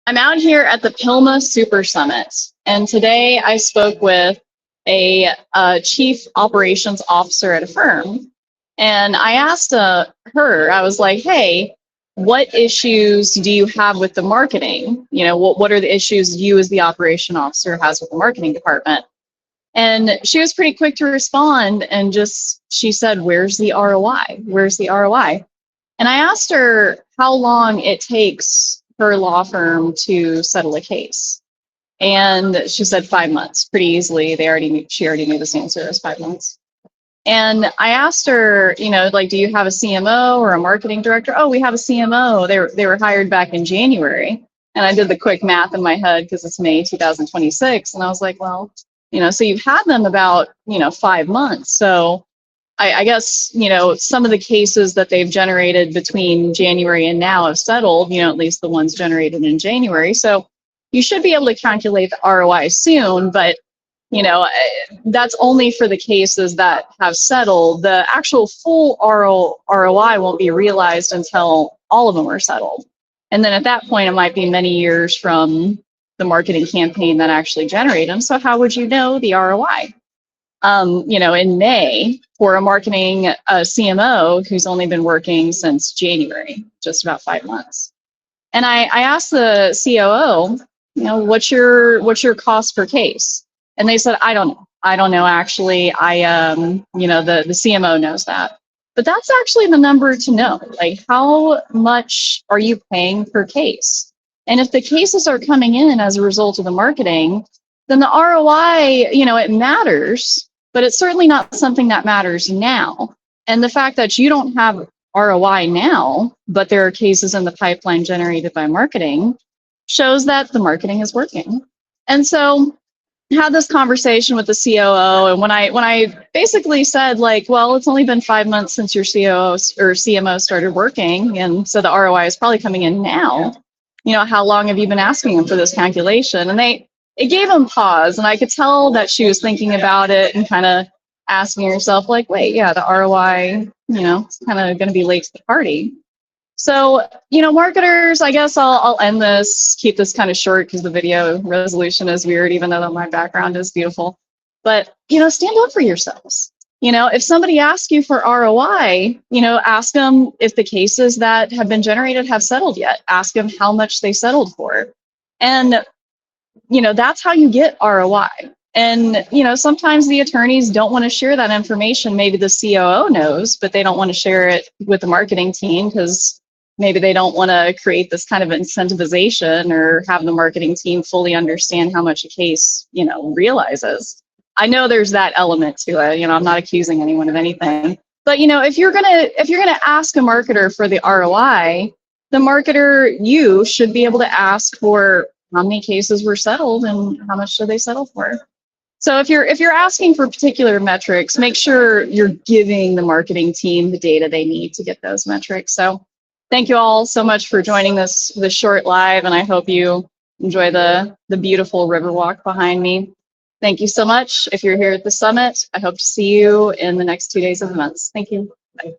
I'm out here at the PILMA Super Summit, and today I spoke with a chief operations officer at a firm, and I asked her, I was like, hey, what issues do you have with the marketing? You know, what are the issues you as the operation officer has with the marketing department? And she was pretty quick to respond and she said, where's the ROI? Where's the ROI? And I asked her how long it takes her law firm to settle a case. And she said 5 months, pretty easily. She already knew this answer as 5 months. And I asked her, you know, like, do you have a CMO or a marketing director? Oh, we have a CMO. They were hired back in January. And I did the quick math in my head because it's May 2026. And I was like, well, you know, so you've had them about, 5 months. So I guess, some of the cases that they've generated between January and now have settled, at least the ones generated in January. So you should be able to calculate the ROI soon, but, that's only for the cases that have settled. The actual full ROI won't be realized until all of them are settled. And then at that point, it might be many years from the marketing campaign that actually generated them. So how would you know the ROI? In May for a marketing CMO who's only been working since January, just about 5 months. And I asked the COO, what's your cost per case? And they said, I don't know. I don't know, actually. The CMO knows that. But that's actually the number to know. Like, how much are you paying per case? And if the cases are coming in as a result of the marketing, then the ROI, it matters, but it's certainly not something that matters now. And the fact that you don't have ROI now, but there are cases in the pipeline generated by marketing, shows that the marketing is working. And so I had this conversation with the COO, and when I basically said, like, well, it's only been 5 months since your COO or CMO started working, and so the ROI is probably coming in now. How long have you been asking them for this calculation? And it gave them pause, and I could tell that she was thinking about it and kind of asking herself, like, wait, yeah, the ROI, it's kind of going to be late to the party. So, marketers, I guess I'll end this, keep this kind of short because the video resolution is weird, even though my background is beautiful. But, stand up for yourselves. If somebody asks you for ROI, ask them if the cases that have been generated have settled yet. Ask them how much they settled for. And that's how you get ROI. And, sometimes the attorneys don't want to share that information. Maybe the COO knows, but they don't want to share it with the marketing team because maybe they don't want to create this kind of incentivization or have the marketing team fully understand how much a case, realizes. I know there's that element to it. I'm not accusing anyone of anything. But, if you're gonna ask a marketer for the ROI, the marketer, you should be able to ask for how many cases were settled and how much did they settle for. So if you're asking for particular metrics, make sure you're giving the marketing team the data they need to get those metrics. So thank you all so much for joining this short live, and I hope you enjoy the beautiful Riverwalk behind me. Thank you so much. If you're here at the summit, I hope to see you in the next 2 days of the month. Thank you. Bye.